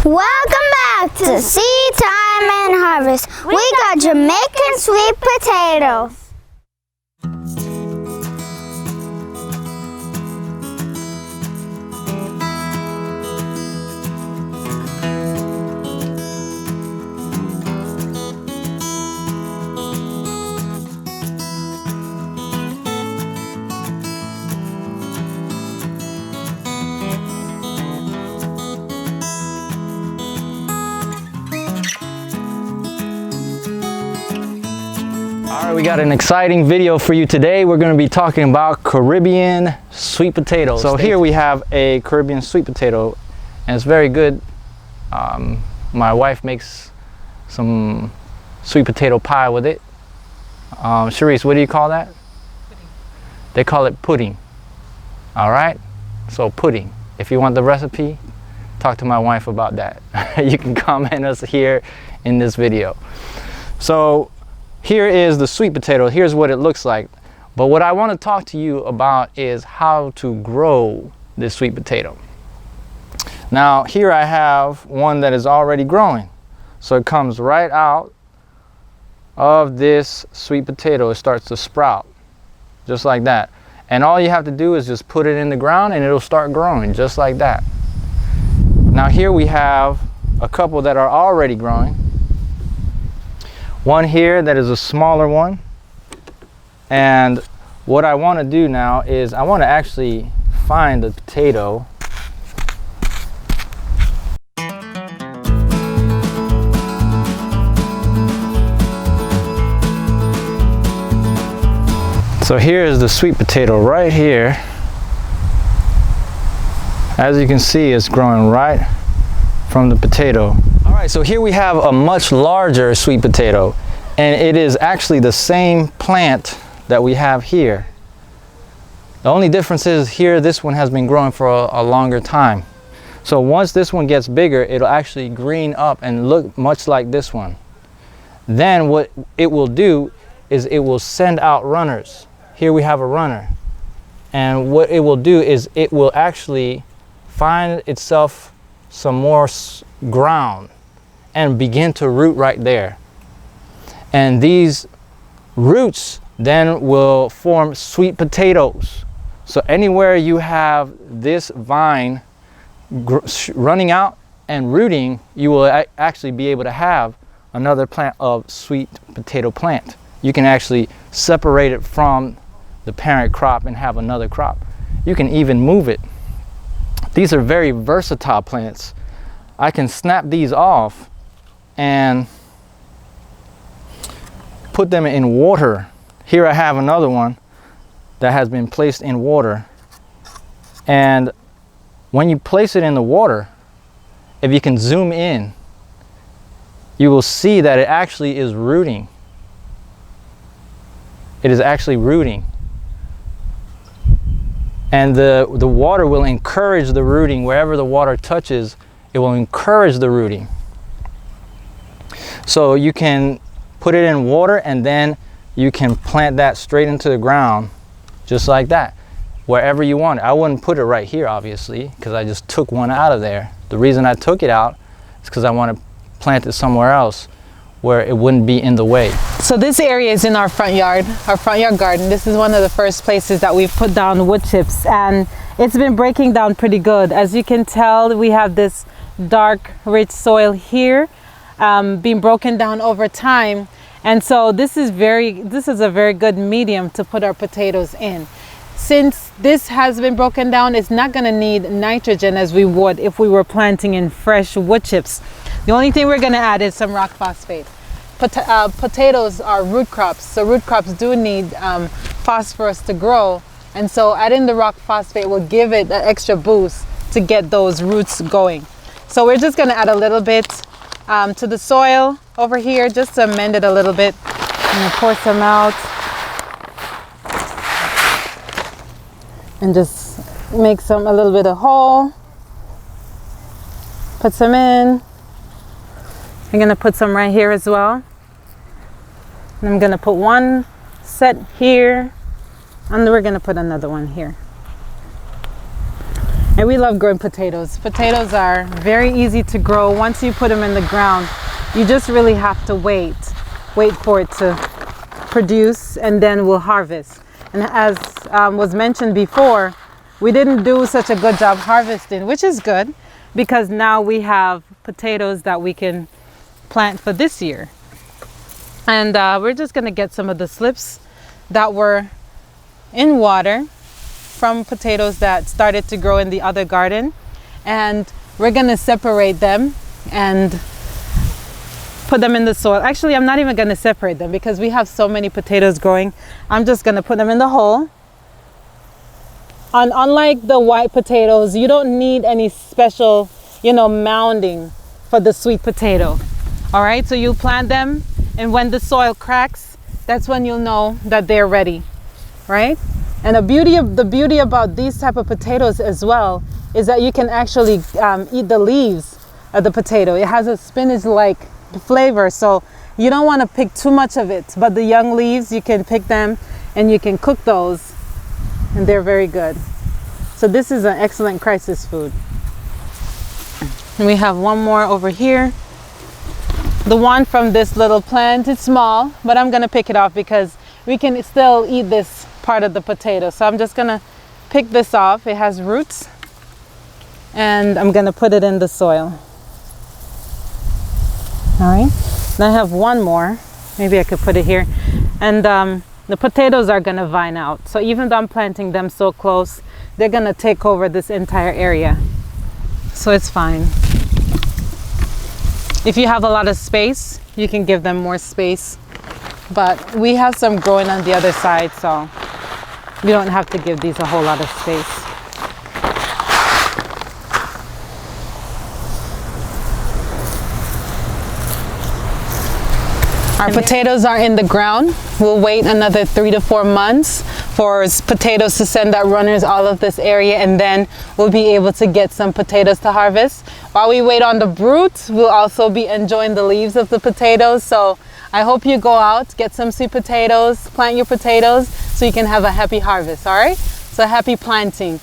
Welcome back to Seed Time and Harvest. We got Jamaican sweet potatoes. Alright, we got an exciting video for you today. We're going to be talking about Caribbean sweet potatoes. So here we have a Caribbean sweet potato, and it's very good. My wife makes some sweet potato pie with it. Charisse, what do you call that? Pudding. They call it pudding. Alright, so pudding. If you want the recipe, talk to my wife about that. You can comment us here in this video. So here is the sweet potato. Here's what it looks like. But what I want to talk to you about is how to grow this sweet potato. Now here I have one that is already growing. So it comes right out of this sweet potato. It starts to sprout just like that. And all you have to do is just put it in the ground and it'll start growing just like that. Now here we have a couple that are already growing. One here that is a smaller one, and what I want to do now is I want to actually find the potato. So here is the sweet potato right here. As you can see, it's growing right from the potato. Alright, so here we have a much larger sweet potato, and it is actually the same plant that we have here. The only difference is here this one has been growing for a longer time. So once this one gets bigger, it'll actually green up and look much like this one. Then what it will do is it will send out runners. Here we have a runner, and what it will do is it will actually find itself some more ground and begin to root right there. And these roots then will form sweet potatoes. So anywhere you have this vine running out and rooting, you will actually be able to have another plant of sweet potato plant. You can actually separate it from the parent crop and have another crop. You can even move it. These are very versatile plants. I can snap these off and put them in water. Here I have another one that has been placed in water, and when you place it in the water, if you can zoom in, you will see that it actually is rooting. It is actually rooting, and the water will encourage the rooting. Wherever the water touches, it will encourage the rooting. So you can put it in water and then you can plant that straight into the ground just like that, wherever you want it. I wouldn't put it right here, obviously, because I just took one out of there. The reason I took it out is because I want to plant it somewhere else where it wouldn't be in the way. So this area is in our front yard garden. This is one of the first places that we've put down wood chips, and it's been breaking down pretty good. As you can tell, we have this dark, rich soil here, being broken down over time, and so this is a very good medium to put our potatoes in. Since this has been broken down, it's not going to need nitrogen as we would if we were planting in fresh wood chips. The only thing we're going to add is some rock phosphate. Potatoes are root crops, so root crops do need phosphorus to grow, and so adding the rock phosphate will give it an extra boost to get those roots going. So we're just going to add a little bit to the soil over here just to amend it a little bit. And pour some out and just make a little bit of hole. Put some in. I'm going to put some right here as well. And I'm going to put one set here, and we're going to put another one here. And we love growing potatoes. Potatoes are very easy to grow. Once you put them in the ground, you just really have to wait for it to produce, and then we'll harvest. And as was mentioned before, we didn't do such a good job harvesting, which is good, because now we have potatoes that we can plant for this year. And we're just gonna get some of the slips that were in water from potatoes that started to grow in the other garden, and we're gonna separate them and put them in the soil. Actually, I'm not even gonna separate them because we have so many potatoes growing. I'm just gonna put them in the hole. And unlike the white potatoes, you don't need any special, mounding for the sweet potato. All right, so you plant them, and when the soil cracks, that's when you'll know that they're ready, right? And the beauty about these type of potatoes as well is that you can actually eat the leaves of the potato. It has a spinach-like flavor, so you don't want to pick too much of it. But the young leaves, you can pick them and you can cook those, and they're very good. So this is an excellent crisis food. And we have one more over here. The one from this little plant, it's small, but I'm gonna pick it off because we can still eat this part of the potato. So I'm just gonna pick this off. It has roots, and I'm gonna put it in the soil. All right, and I have one more. Maybe I could put it here. And the potatoes are gonna vine out. So even though I'm planting them so close, they're gonna take over this entire area. So it's fine. If you have a lot of space, you can give them more space. But we have some growing on the other side, so we don't have to give these a whole lot of space. Our potatoes are in the ground. We'll wait another 3 to 4 months for potatoes to send out runners all of this area, and then we'll be able to get some potatoes to harvest. While we wait on the fruit, we'll also be enjoying the leaves of the potatoes. So I hope you go out, get some sweet potatoes, plant your potatoes so you can have a happy harvest, all right? So happy planting.